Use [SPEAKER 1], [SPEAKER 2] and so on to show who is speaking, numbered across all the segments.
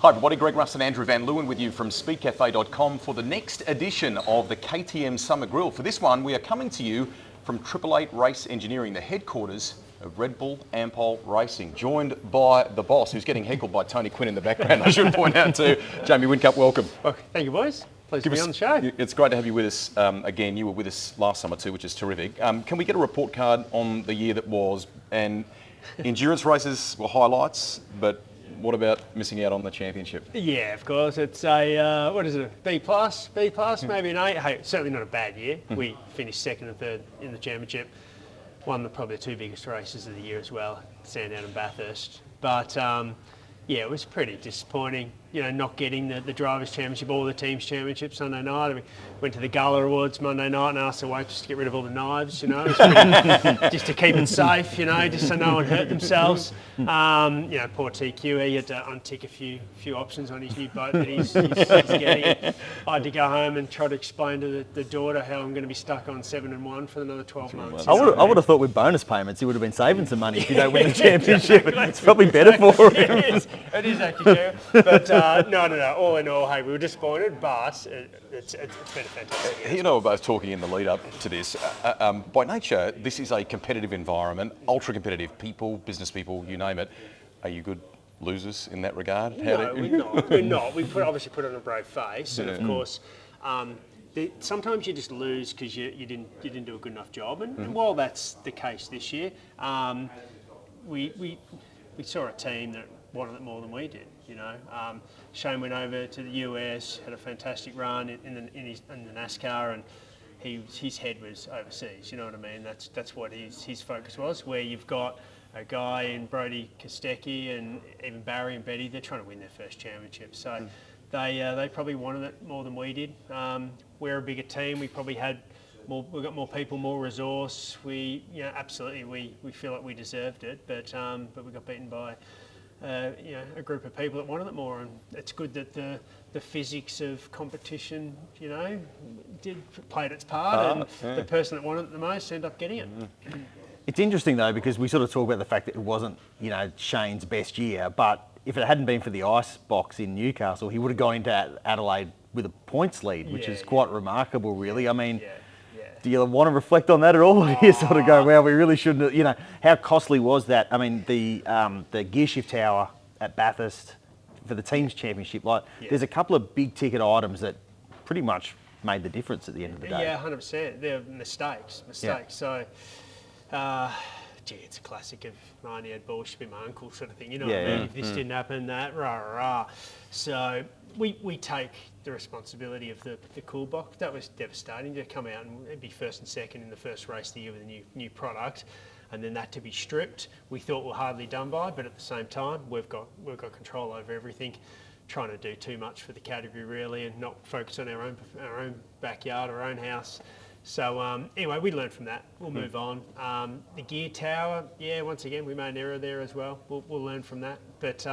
[SPEAKER 1] Hi everybody, Greg Russ and Andrew Van Leeuwen with you from speedcafe.com for the next edition of the KTM Summer Grill. For this one, we are coming to you from 888 Race Engineering, the headquarters of Red Bull Ampol Racing, joined by the boss, who's getting heckled by Tony Quinn in the background. I should point out too. Jamie Whincup, welcome.
[SPEAKER 2] Well, thank you, boys. Pleased to be on the show.
[SPEAKER 1] It's great to have you with us again. You were with us last summer too, which is terrific. Can we get a report card on the year that was? And endurance races were highlights, but what about missing out on the championship?
[SPEAKER 2] Yeah, of course. It's a, what is it, B+, maybe an A. Hey, certainly not a bad year. We finished second and third in the championship. Won probably the two biggest races of the year as well, Sandown and Bathurst. But yeah, it was pretty disappointing, you know, not getting the Drivers' Championship or the Teams' Championship Sunday night. I mean, went to the Gala Awards Monday night and asked the waitress to get rid of all the knives, you know, just to keep them safe, you know, just so no one hurt themselves. You know, poor TQ, he had to untick a few options on his new boat that he's getting. I had to go home and try to explain to the daughter how I'm going to be stuck on 7 and 1 for another 12 months.
[SPEAKER 3] I would have thought with bonus payments he would have been saving some money if you don't win the championship. It's probably better for him.
[SPEAKER 2] It is actually true. But no. All in all, hey, we were disappointed, but it's been a fantastic year.
[SPEAKER 1] You know, we're both talking in the lead up to this. By nature, this is a competitive environment, ultra competitive people, business people, you name it. Are you good losers in that regard?
[SPEAKER 2] No, we're not. We obviously put on a brave face, and of course, sometimes you just lose because you didn't do a good enough job. And while that's the case this year, we saw a team that wanted it more than we did. You know, Shane went over to the US, had a fantastic run in the NASCAR, and his head was overseas. You know what I mean? That's what his focus was. Where you've got a guy in Brody Kostecki and even Barry and Betty, they're trying to win their first championship. So they probably wanted it more than we did. We're a bigger team. We probably had more. We got more people, more resource. Absolutely, we feel like we deserved it, but we got beaten by a group of people that wanted it more, and it's good that the physics of competition, you know, played its part, and the person that wanted it the most ended up getting it.
[SPEAKER 3] It's interesting though, because we sort of talk about the fact that it wasn't, you know, Shane's best year, but if it hadn't been for the ice box in Newcastle, he would have gone into Adelaide with a points lead, which is quite remarkable, really. I mean, do you want to reflect on that at all? Or do you sort of go, well, we really shouldn't have, you know, how costly was that? I mean, the gear shift tower at Bathurst for the team's championship, there's a couple of big ticket items that pretty much made the difference at the end of the day.
[SPEAKER 2] Yeah, 100%. They're mistakes. Yeah. So, it's a classic of mine, he had bullshit with my uncle sort of thing. You know what I mean? If this didn't happen, that, rah. So we take the responsibility of the cool box. That was devastating to come out and be first and second in the first race of the year with a new product, and then that to be stripped. We thought we're hardly done by, but at the same time, we've got control over everything. Trying to do too much for the category really, and not focus on our own backyard, our own house. So anyway, we learned from that. We'll move on. The gear tower, once again, we made an error there as well. We'll learn from that. But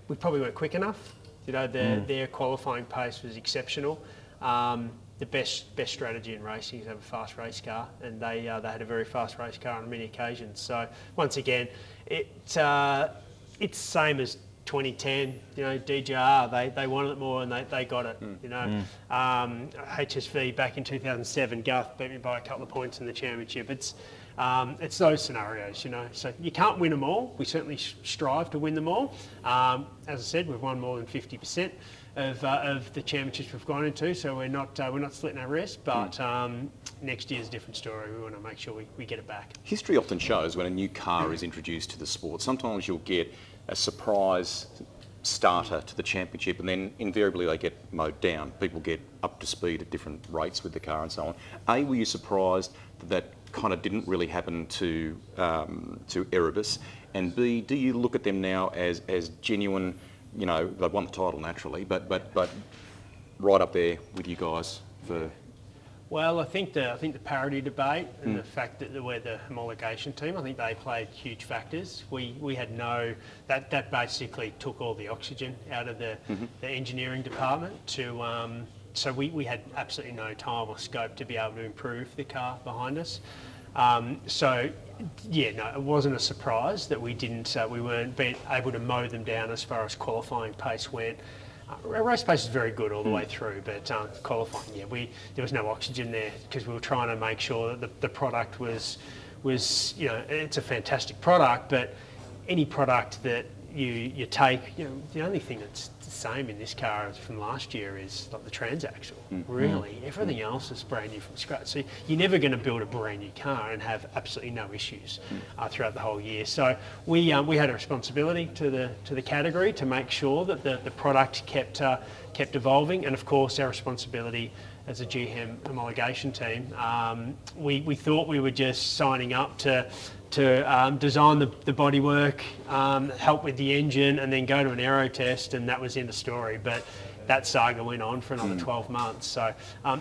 [SPEAKER 2] we probably weren't quick enough. You know, their qualifying pace was exceptional. The best strategy in racing is to have a fast race car, and they had a very fast race car on many occasions. So once again, it's the same as 2010, you know, DJR, they wanted it more and they got it, you know. HSV back in 2007, Garth beat me by a couple of points in the championship. It's those scenarios, you know. So you can't win them all. We certainly strive to win them all. As I said, we've won more than 50% of the championships we've gone into, so we're not slitting our wrists, but next year's a different story. We want to make sure we get it back.
[SPEAKER 1] History often shows when a new car is introduced to the sport, sometimes you'll get a surprise starter to the championship, and then invariably they get mowed down. People get up to speed at different rates with the car and so on. Were you surprised that kind of didn't really happen to Erebus? And B, do you look at them now as genuine? You know, they've won the title naturally, but right up there with you guys for.
[SPEAKER 2] Well, I think the parity debate and the fact that we're the homologation team, I think they played huge factors. We had that basically took all the oxygen out of the engineering department so we had absolutely no time or scope to be able to improve the car behind us. So, yeah, no, it wasn't a surprise that we weren't able to mow them down as far as qualifying pace went. Race pace is very good all the way through, but qualifying, yeah, there was no oxygen there because we were trying to make sure that the product was, you know, it's a fantastic product, but any product that you take, you know, the only thing that's the same in this car as from last year is like the transaxle. Really, everything else is brand new from scratch. So you're never going to build a brand new car and have absolutely no issues throughout the whole year. So we had a responsibility to the category to make sure that the product kept evolving, and of course our responsibility as a GM homologation team. We thought we were just signing up to design the bodywork, help with the engine, and then go to an aero test, and that was the end of story. But that saga went on for another 12 months. So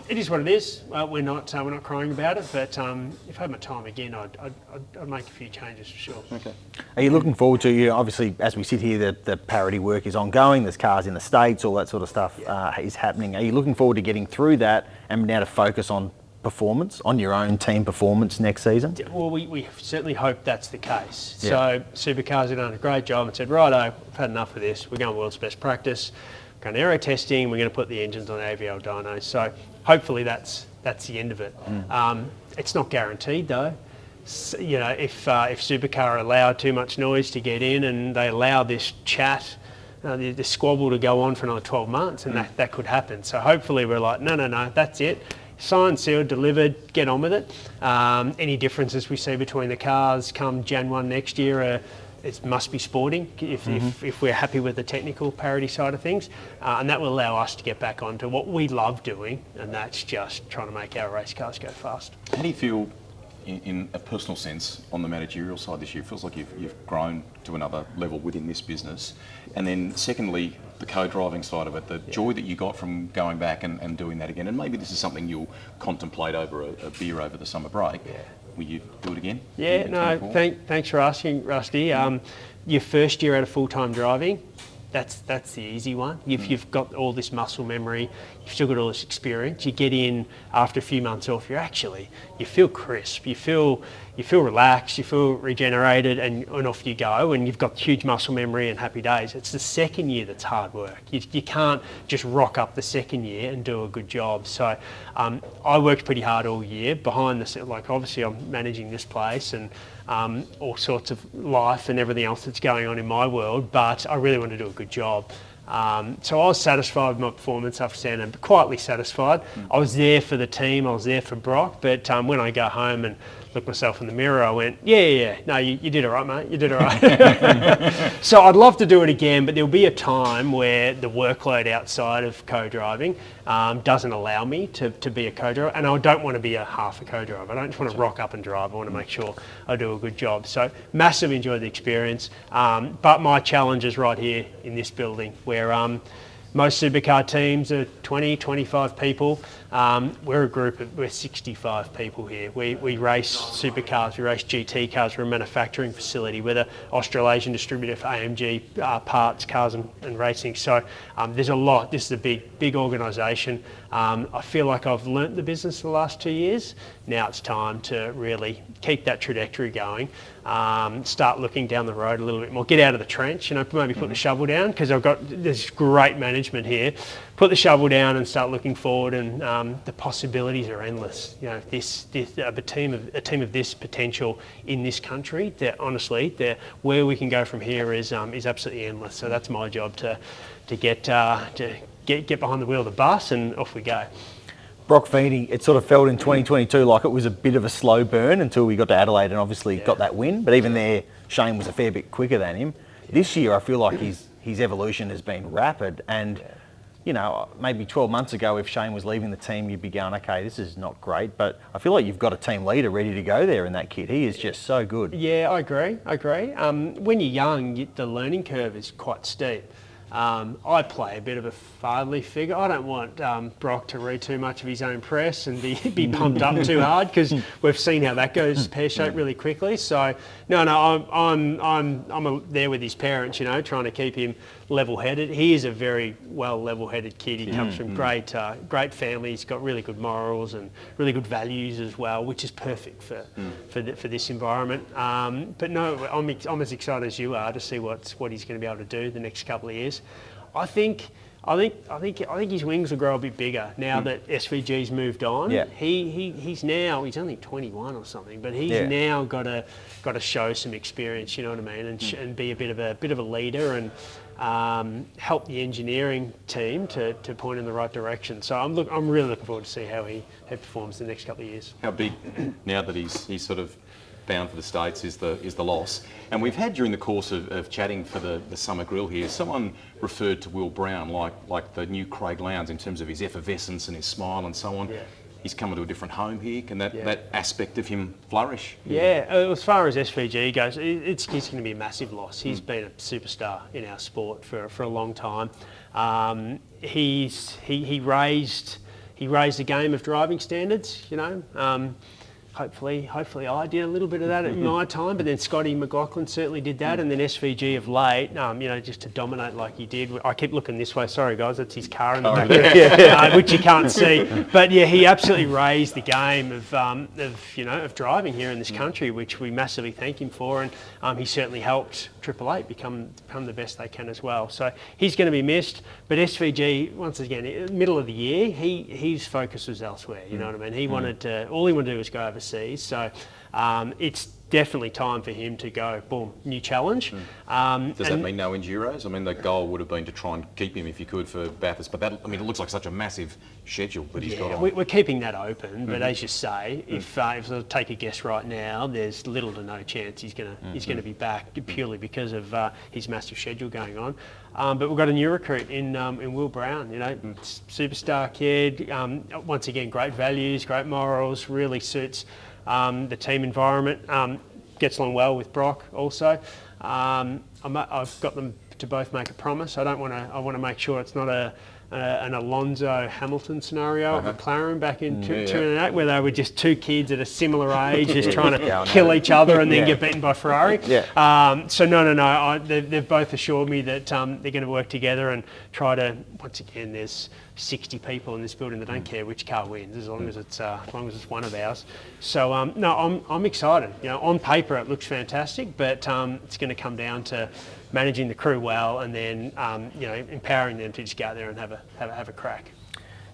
[SPEAKER 2] it is what it is. We're not crying about it. But if I had my time again, I'd make a few changes for sure.
[SPEAKER 3] Okay. Are you looking forward to, obviously, as we sit here, the parity work is ongoing. There's cars in the States, all that sort of stuff is happening. Are you looking forward to getting through that and now to focus on performance, on your own team performance next season?
[SPEAKER 2] Well, we certainly hope that's the case.
[SPEAKER 3] Yeah.
[SPEAKER 2] So Supercars have done a great job and said, righto, we've had enough of this. We're going world's best practice. We're going aero testing. We're going to put the engines on AVL dynos. So hopefully that's the end of it. It's not guaranteed though. So, you know, if Supercar allow too much noise to get in and they allow this chat, the squabble to go on for another 12 months, and that could happen. So hopefully we're like, no, that's it. Signed, sealed, delivered, get on with it. Any differences we see between the cars come Jan 1 next year, it must be sporting if we're happy with the technical parity side of things. And that will allow us to get back onto what we love doing, and that's just trying to make our race cars go fast.
[SPEAKER 1] How do you feel in a personal sense on the managerial side this year? It feels like you've grown to another level within this business. And then secondly, the co-driving side of it, the joy that you got from going back and doing that again. And maybe this is something you'll contemplate over a beer over the summer break. Yeah. Will you do it again?
[SPEAKER 2] Yeah, no, thanks for asking, Rusty. Your first year out of full-time driving, that's the easy one. You've got all this muscle memory, you've still got all this experience. You get in after a few months off, you feel crisp, you feel relaxed, you feel regenerated, and off you go. And you've got huge muscle memory and happy days. It's the second year that's hard work. You can't just rock up the second year and do a good job. So I worked pretty hard all year behind the scenes. Like obviously I'm managing this place and all sorts of life and everything else that's going on in my world, but I really want to do a good job. So I was satisfied with my performance after Santa, quietly satisfied. I was there for the team, I was there for Brock, but when I go home and look myself in the mirror, I went, no, you did all right, mate, you did all right. So I'd love to do it again, but there'll be a time where the workload outside of co-driving doesn't allow me to be a co-driver, and I don't want to be a half a co-driver. I don't just want to rock up and drive. I want to make sure I do a good job. So massively enjoyed the experience, but my challenge is right here in this building where most supercar teams are 20, 25 people. We're 65 people here. We race supercars, we race GT cars, we're a manufacturing facility. We're the Australasian distributor for AMG parts, cars and racing. So there's a lot. This is a big organisation. I feel like I've learnt the business the last 2 years. Now it's time to really keep that trajectory going, start looking down the road a little bit more, get out of the trench, maybe put the shovel down, because I've got this great management here. Put the shovel down and start looking forward, and the possibilities are endless. A team of this potential in this country, where we can go from here is absolutely endless. So that's my job to get behind the wheel of the bus, and off we go.
[SPEAKER 3] Brock Feeney, it sort of felt in 2022 like it was a bit of a slow burn until we got to Adelaide and obviously got that win. But even there, Shane was a fair bit quicker than him. This year, I feel like his evolution has been rapid. And, maybe 12 months ago, if Shane was leaving the team, you'd be going, okay, this is not great. But I feel like you've got a team leader ready to go there in that kid. He is just so good.
[SPEAKER 2] Yeah, I agree. When you're young, the learning curve is quite steep. I play a bit of a fatherly figure. I don't want Brock to read too much of his own press and be pumped up too hard, because we've seen how that goes pear-shaped really quickly. So I'm there with his parents, trying to keep him level-headed. He is a very well level-headed kid. He comes from great family. He's got really good morals and really good values as well, which is perfect for this environment. But no, I'm as excited as you are to see what he's going to be able to do the next couple of years. I think his wings will grow a bit bigger now that SVG's moved on.
[SPEAKER 3] Yeah.
[SPEAKER 2] He's only 21 or something, but he's now got to show some experience. You know what I mean, and be a bit of a leader and help the engineering team to point in the right direction. So I'm really looking forward to see how he performs the next couple of years.
[SPEAKER 1] How big, now that he's sort of bound for the States, is the loss? And we've had, during the course of chatting for the Summer Grill here, someone referred to Will Brown like the new Craig Lowndes in terms of his effervescence and his smile and so on.
[SPEAKER 2] Yeah.
[SPEAKER 1] He's coming to a different home here. Can that aspect of him flourish?
[SPEAKER 2] Yeah, as far as SVG goes, he's going to be a massive loss. He's been a superstar in our sport for a long time. He raised the game of driving standards. Hopefully I did a little bit of that at my time, but then Scotty McLaughlin certainly did that, and then SVG of late, just to dominate like he did. I keep looking this way, sorry guys, that's his car in the back there, which you can't see. But yeah, he absolutely raised the game of driving here in this country, which we massively thank him for, and he certainly helped Triple Eight become the best they can as well. So he's going to be missed, but SVG, once again, middle of the year, his focus was elsewhere. You know what I mean? All he wanted to do was go overseas. So it's definitely time for him to go, boom, new challenge.
[SPEAKER 1] Does that mean no Enduros? I mean, the goal would have been to try and keep him if you could for Bathurst, but it looks like such a massive schedule that he's got on.
[SPEAKER 2] We're keeping that open, but as you say, if I take a guess right now, there's little to no chance he's going to be back purely because of his massive schedule going on. But we've got a new recruit in Will Brown, superstar kid. Once again, great values, great morals, really suits the team environment. Gets along well with Brock also. I've got them to both make a promise. I want to make sure it's not an Alonso Hamilton scenario at McLaren back in 2008, where they were just two kids at a similar age just trying to kill each other and then get beaten by Ferrari. So no. They've both assured me that they're going to work together and try to. Once again, there's 60 people in this building that don't care which car wins, as long as it's one of ours. So I'm excited. On paper it looks fantastic, but it's going to come down to managing the crew well, and then empowering them to just go out there and have a crack.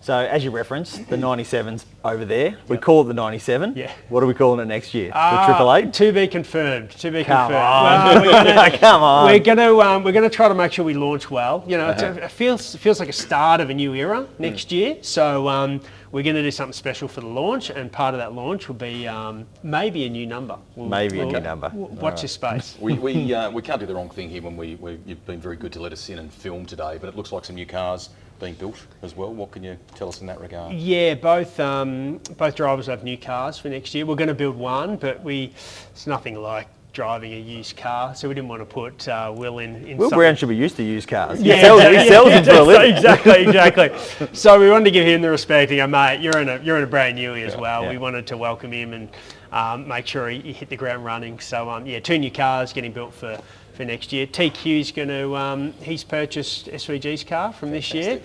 [SPEAKER 3] So as you referenced, the 97's over there. We call it the 97.
[SPEAKER 2] Yeah.
[SPEAKER 3] What are we calling it next year? The Triple Eight?
[SPEAKER 2] To be confirmed.
[SPEAKER 3] Come on.
[SPEAKER 2] Well,
[SPEAKER 3] Come on.
[SPEAKER 2] We're gonna try to make sure we launch well. It feels like a start of a new era next year. So we're going to do something special for the launch, and part of that launch will be maybe a new number.
[SPEAKER 3] A new number.
[SPEAKER 2] Watch your space.
[SPEAKER 1] We can't do the wrong thing here when you've been very good to let us in and film today, but it looks like some new cars being built as well. What can you tell us in that regard?
[SPEAKER 2] Yeah, both drivers have new cars for next year. We're going to build one, but it's nothing like driving a used car, so we didn't want to put Will in.
[SPEAKER 3] Will Brown should be used to used cars.
[SPEAKER 2] Yeah,
[SPEAKER 3] he sells them for a living.
[SPEAKER 2] Exactly. So we wanted to give him the respect and go, mate, you're in a brand newie as well.
[SPEAKER 3] Yeah.
[SPEAKER 2] We wanted to welcome him and make sure he hit the ground running. So two new cars getting built for next year. TQ's going to, he's purchased SVG's car from this year.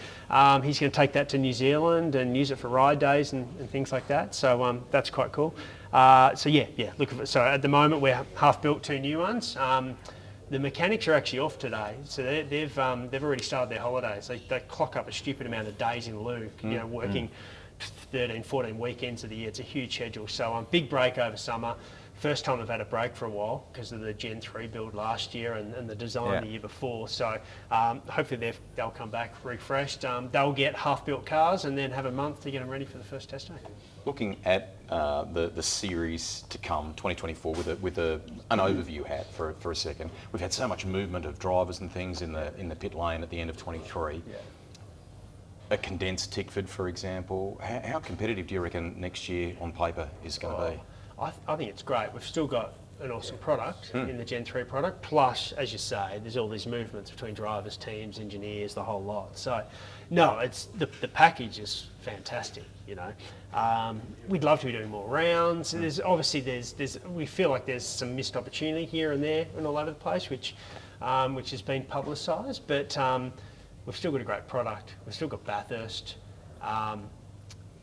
[SPEAKER 2] He's going to take that to New Zealand and use it for ride days and things like that. So that's quite cool. So at the moment we're half built two new ones. The mechanics are actually off today, so they've already started their holidays. They clock up a stupid amount of days in lieu, working 13, 14 weekends of the year. It's a huge schedule. So big break over summer. First time I've had a break for a while because of the Gen 3 build last year and the design the year before. So hopefully they'll come back refreshed. They'll get half-built cars and then have a month to get them ready for the first test day.
[SPEAKER 1] Looking at the series to come, 2024, with an overview hat for a second, we've had so much movement of drivers and things in the pit lane at the end of 23. Yeah. A condensed Tickford, for example. How competitive do you reckon next year on paper is going to be?
[SPEAKER 2] I think it's great. We've still got an awesome product in the Gen 3 product. Plus, as you say, there's all these movements between drivers, teams, engineers, the whole lot. So, no, it's the package is fantastic. You know, we'd love to be doing more rounds. There's obviously we feel like there's some missed opportunity here and there and all over the place, which has been publicised. But we've still got a great product. We've still got Bathurst.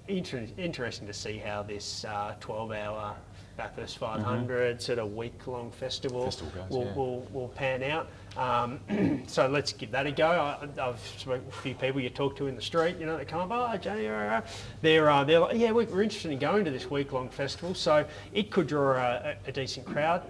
[SPEAKER 2] Interesting to see how this 12-hour Bathurst 500 sort of week-long festival will pan out. So let's give that a go. I've spoken to a few people you talk to in the street, you know, they come up, oh, Johnny, they're like, yeah, we're interested in going to this week-long festival, so it could draw a decent crowd.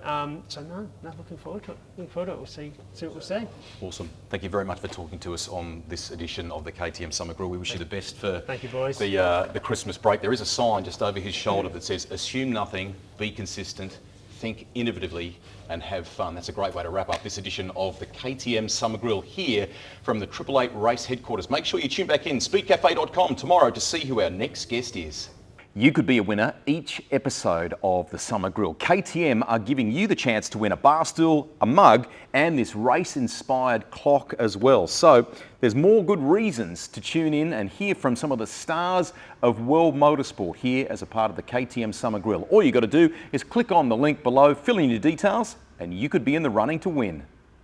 [SPEAKER 2] So no, looking forward to it. We'll see what we see.
[SPEAKER 1] Awesome. Thank you very much for talking to us on this edition of the KTM Summer Grill. We wish you the best for
[SPEAKER 2] Thank you, boys.
[SPEAKER 1] the Christmas break. There is a sign just over his shoulder that says, assume nothing, be consistent, think innovatively, and have fun. That's a great way to wrap up this edition of the KTM Summer Grill here from the 888 Race Headquarters. Make sure you tune back in, speedcafe.com tomorrow to see who our next guest is. You could be a winner each episode of the Summer Grill. KTM are giving you the chance to win a bar stool, a mug, and this race-inspired clock as well. So there's more good reasons to tune in and hear from some of the stars of world motorsport here as a part of the KTM Summer Grill. All you got to do is click on the link below, fill in your details, and you could be in the running to win.